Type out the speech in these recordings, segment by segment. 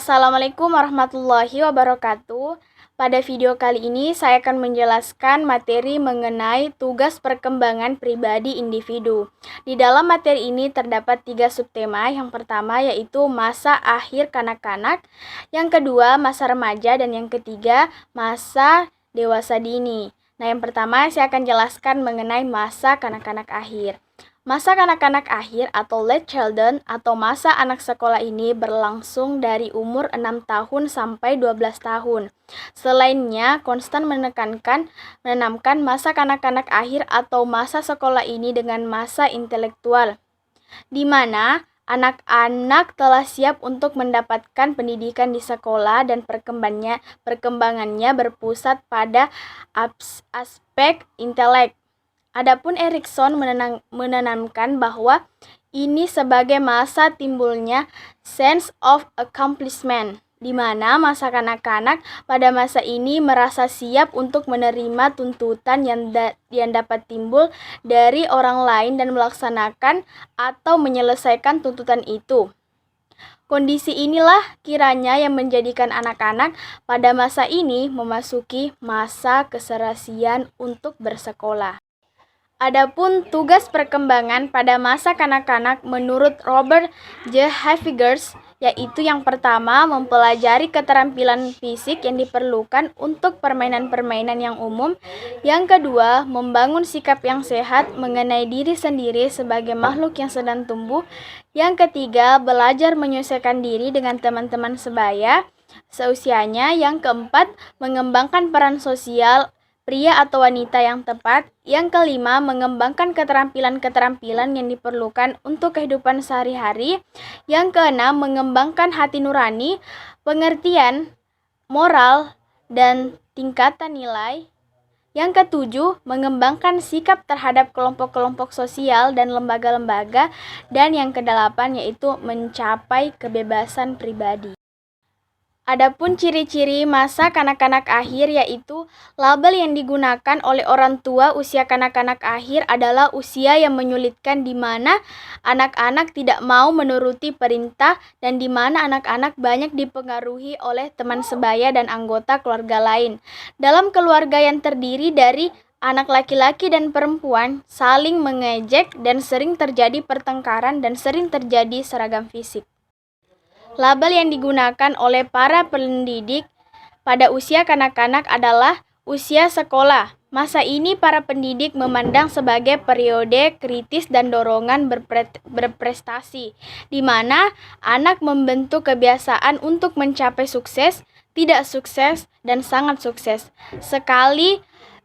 Assalamualaikum warahmatullahi wabarakatuh. Pada video kali ini saya akan menjelaskan materi mengenai tugas perkembangan pribadi individu. Di dalam materi ini terdapat 3 subtema. Yang pertama yaitu masa akhir kanak-kanak, yang kedua masa remaja, dan yang ketiga masa dewasa dini. Nah, yang pertama saya akan jelaskan mengenai masa kanak-kanak akhir. Masa kanak-kanak akhir atau late childhood atau masa anak sekolah ini berlangsung dari umur 6 tahun sampai 12 tahun. Selainnya, konstan menanamkan masa kanak-kanak akhir atau masa sekolah ini dengan masa intelektual, di mana anak-anak telah siap untuk mendapatkan pendidikan di sekolah dan perkembangannya berpusat pada aspek intelek. Adapun Erikson menanamkan bahwa ini sebagai masa timbulnya sense of accomplishment, di mana masa kanak-kanak pada masa ini merasa siap untuk menerima tuntutan yang dapat timbul dari orang lain dan melaksanakan atau menyelesaikan tuntutan itu. Kondisi inilah kiranya yang menjadikan anak-anak pada masa ini memasuki masa keserasian untuk bersekolah. Adapun tugas perkembangan pada masa kanak-kanak menurut Robert J. Havigers yaitu yang pertama mempelajari keterampilan fisik yang diperlukan untuk permainan-permainan yang umum, yang kedua membangun sikap yang sehat mengenai diri sendiri sebagai makhluk yang sedang tumbuh, yang ketiga belajar menyesuaikan diri dengan teman-teman sebaya seusianya, yang keempat mengembangkan peran sosial pria atau wanita yang tepat, yang kelima mengembangkan keterampilan-keterampilan yang diperlukan untuk kehidupan sehari-hari, yang keenam mengembangkan hati nurani, pengertian, moral, dan tingkatan nilai, yang ketujuh mengembangkan sikap terhadap kelompok-kelompok sosial dan lembaga-lembaga, dan yang kedelapan yaitu mencapai kebebasan pribadi. Adapun ciri-ciri masa kanak-kanak akhir yaitu label yang digunakan oleh orang tua usia kanak-kanak akhir adalah usia yang menyulitkan, di mana anak-anak tidak mau menuruti perintah dan di mana anak-anak banyak dipengaruhi oleh teman sebaya dan anggota keluarga lain. Dalam keluarga yang terdiri dari anak laki-laki dan perempuan saling mengejek dan sering terjadi pertengkaran dan sering terjadi seragam fisik. Label yang digunakan oleh para pendidik pada usia kanak-kanak adalah usia sekolah. Masa ini para pendidik memandang sebagai periode kritis dan dorongan berprestasi, di mana anak membentuk kebiasaan untuk mencapai sukses, tidak sukses, dan sangat sukses. Sekali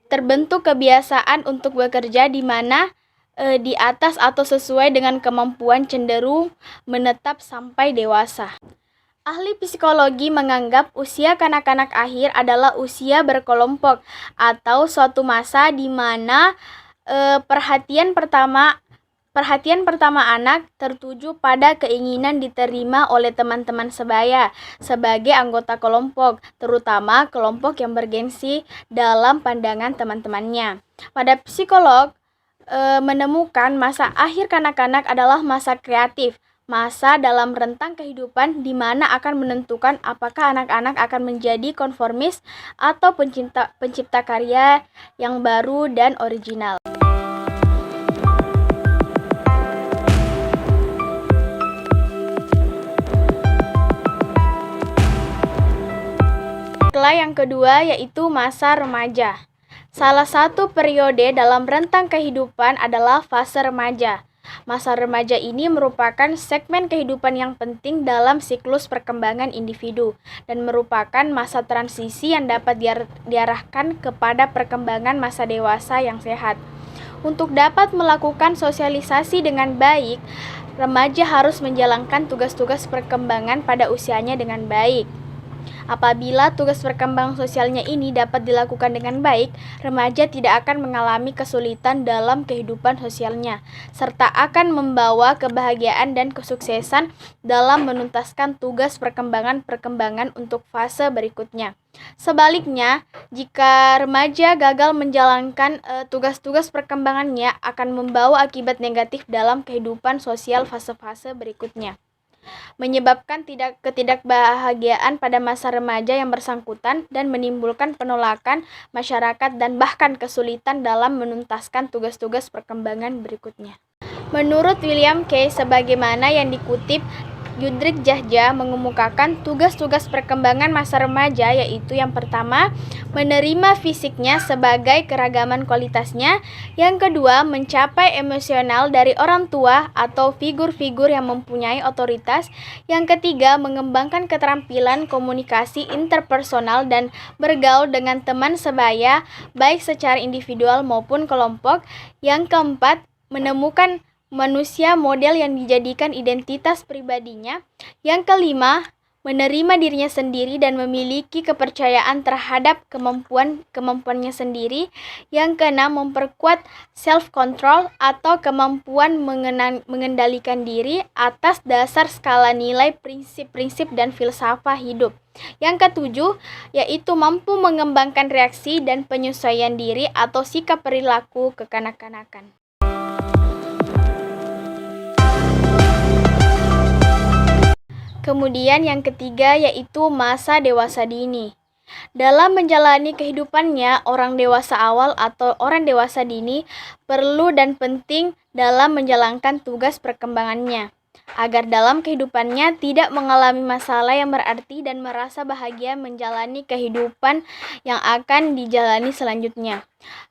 terbentuk kebiasaan untuk bekerja di mana di atas atau sesuai dengan kemampuan cenderung menetap sampai dewasa. Ahli psikologi menganggap usia kanak-kanak akhir adalah usia berkelompok atau suatu masa di mana perhatian pertama anak tertuju pada keinginan diterima oleh teman-teman sebaya sebagai anggota kelompok, terutama kelompok yang bergengsi dalam pandangan teman-temannya. Pada psikolog menemukan masa akhir kanak-kanak adalah masa kreatif, masa dalam rentang kehidupan di mana akan menentukan apakah anak-anak akan menjadi konformis atau pencipta karya yang baru dan original. Yang kedua yaitu masa remaja. Salah satu periode dalam rentang kehidupan adalah fase remaja. Masa remaja ini merupakan segmen kehidupan yang penting dalam siklus perkembangan individu dan merupakan masa transisi yang dapat diarahkan kepada perkembangan masa dewasa yang sehat. Untuk dapat melakukan sosialisasi dengan baik, remaja harus menjalankan tugas-tugas perkembangan pada usianya dengan baik. Apabila tugas perkembangan sosialnya ini dapat dilakukan dengan baik, remaja tidak akan mengalami kesulitan dalam kehidupan sosialnya, serta akan membawa kebahagiaan dan kesuksesan dalam menuntaskan tugas perkembangan untuk fase berikutnya. Sebaliknya, jika remaja gagal menjalankan tugas-tugas perkembangannya, akan membawa akibat negatif dalam kehidupan sosial fase-fase berikutnya. menyebabkan ketidakbahagiaan pada masa remaja yang bersangkutan dan menimbulkan penolakan masyarakat dan bahkan kesulitan dalam menuntaskan tugas-tugas perkembangan berikutnya. Menurut William Kay, sebagaimana yang dikutip, Judrik Jahja mengemukakan tugas-tugas perkembangan masa remaja, yaitu yang pertama, menerima fisiknya sebagai keragaman kualitasnya, yang kedua, mencapai emosional dari orang tua atau figur-figur yang mempunyai otoritas, yang ketiga, mengembangkan keterampilan komunikasi interpersonal dan bergaul dengan teman sebaya, baik secara individual maupun kelompok, yang keempat, menemukan manusia model yang dijadikan identitas pribadinya. Yang kelima, menerima dirinya sendiri dan memiliki kepercayaan terhadap kemampuannya sendiri. Yang keenam, memperkuat self-control atau kemampuan mengendalikan diri atas dasar skala nilai, prinsip-prinsip, dan filsafat hidup. Yang ketujuh, yaitu mampu mengembangkan reaksi dan penyesuaian diri atau sikap perilaku kekanak-kanakan. Kemudian yang ketiga yaitu masa dewasa dini. Dalam menjalani kehidupannya, orang dewasa awal atau orang dewasa dini perlu dan penting dalam menjalankan tugas perkembangannya, agar dalam kehidupannya tidak mengalami masalah yang berarti dan merasa bahagia menjalani kehidupan yang akan dijalani selanjutnya.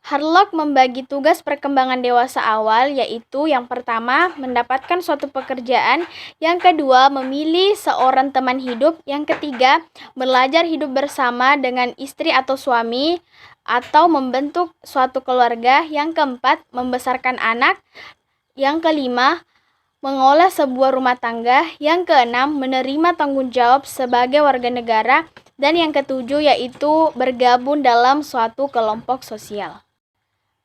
Harlock membagi tugas perkembangan dewasa awal, yaitu yang pertama, mendapatkan suatu pekerjaan, yang kedua, memilih seorang teman hidup, yang ketiga, belajar hidup bersama dengan istri atau suami, atau membentuk suatu keluarga, yang keempat, membesarkan anak, yang kelima, mengolah sebuah rumah tangga, yang keenam, menerima tanggung jawab sebagai warga negara, dan yang ketujuh yaitu bergabung dalam suatu kelompok sosial.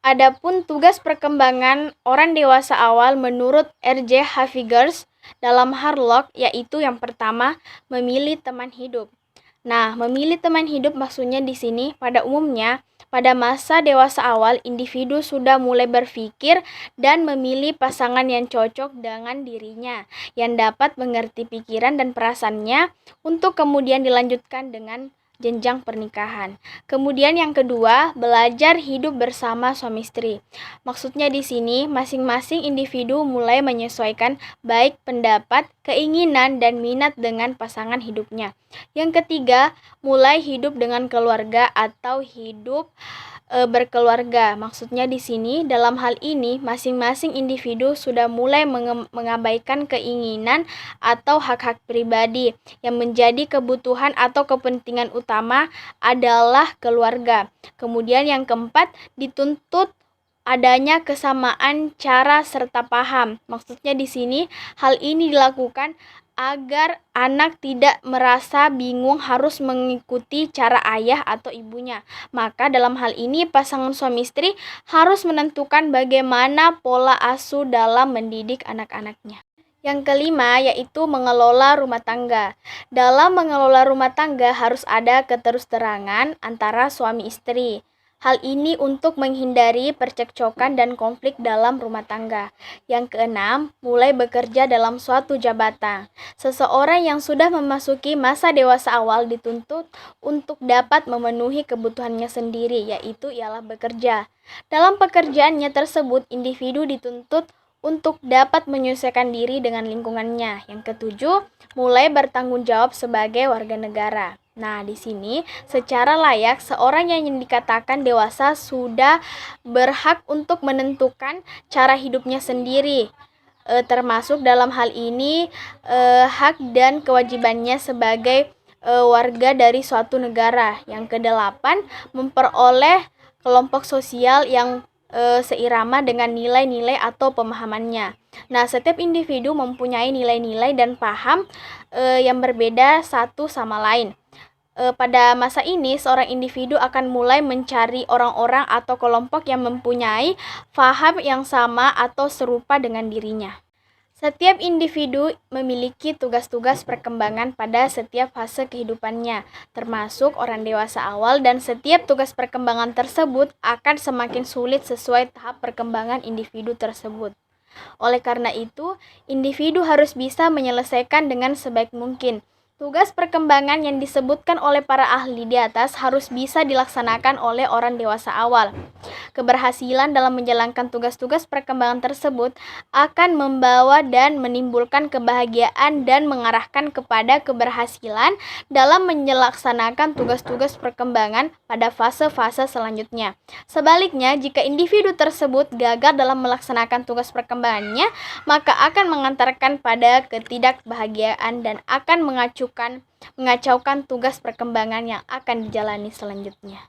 Adapun tugas perkembangan orang dewasa awal menurut R.J. Havigers dalam Harlock yaitu yang pertama, memilih teman hidup. Nah, memilih teman hidup maksudnya di sini pada umumnya pada masa dewasa awal individu sudah mulai berpikir dan memilih pasangan yang cocok dengan dirinya, yang dapat mengerti pikiran dan perasaannya untuk kemudian dilanjutkan dengan jenjang pernikahan. Kemudian yang kedua, belajar hidup bersama suami istri. Maksudnya di sini masing-masing individu mulai menyesuaikan baik pendapat, keinginan, dan minat dengan pasangan hidupnya. Yang ketiga, mulai hidup dengan keluarga atau hidup berkeluarga. Maksudnya di sini dalam hal ini masing-masing individu sudah mulai mengabaikan keinginan atau hak-hak pribadi yang menjadi kebutuhan atau kepentingan utama adalah keluarga. Kemudian yang keempat, dituntut adanya kesamaan cara serta paham. Maksudnya di sini hal ini dilakukan agar anak tidak merasa bingung harus mengikuti cara ayah atau ibunya. Maka dalam hal ini pasangan suami istri harus menentukan bagaimana pola asuh dalam mendidik anak-anaknya. Yang kelima yaitu mengelola rumah tangga. Dalam mengelola rumah tangga harus ada keterus-terangan antara suami istri. Hal ini untuk menghindari percekcokan dan konflik dalam rumah tangga. Yang keenam, mulai bekerja dalam suatu jabatan. Seseorang yang sudah memasuki masa dewasa awal dituntut untuk dapat memenuhi kebutuhannya sendiri, yaitu ialah bekerja. Dalam pekerjaannya tersebut, individu dituntut untuk dapat menyesuaikan diri dengan lingkungannya. Yang ketujuh, mulai bertanggung jawab sebagai warga negara. Nah, di sini secara layak seorang yang dikatakan dewasa sudah berhak untuk menentukan cara hidupnya sendiri, termasuk dalam hal ini hak dan kewajibannya sebagai warga dari suatu negara. Yang kedelapan, memperoleh kelompok sosial yang seirama dengan nilai-nilai atau pemahamannya. Nah, setiap individu mempunyai nilai-nilai dan paham yang berbeda satu sama lain. Pada masa ini, seorang individu akan mulai mencari orang-orang atau kelompok yang mempunyai paham yang sama atau serupa dengan dirinya. Setiap individu memiliki tugas-tugas perkembangan pada setiap fase kehidupannya, termasuk orang dewasa awal, dan setiap tugas perkembangan tersebut akan semakin sulit sesuai tahap perkembangan individu tersebut. Oleh karena itu, individu harus bisa menyelesaikan dengan sebaik mungkin. Tugas perkembangan yang disebutkan oleh para ahli di atas harus bisa dilaksanakan oleh orang dewasa awal. Keberhasilan dalam menjalankan tugas-tugas perkembangan tersebut akan membawa dan menimbulkan kebahagiaan dan mengarahkan kepada keberhasilan dalam menyelaksanakan tugas-tugas perkembangan pada fase-fase selanjutnya. Sebaliknya, jika individu tersebut gagal dalam melaksanakan tugas perkembangannya, maka akan mengantarkan pada ketidakbahagiaan dan akan mengacaukan tugas perkembangan yang akan dijalani selanjutnya.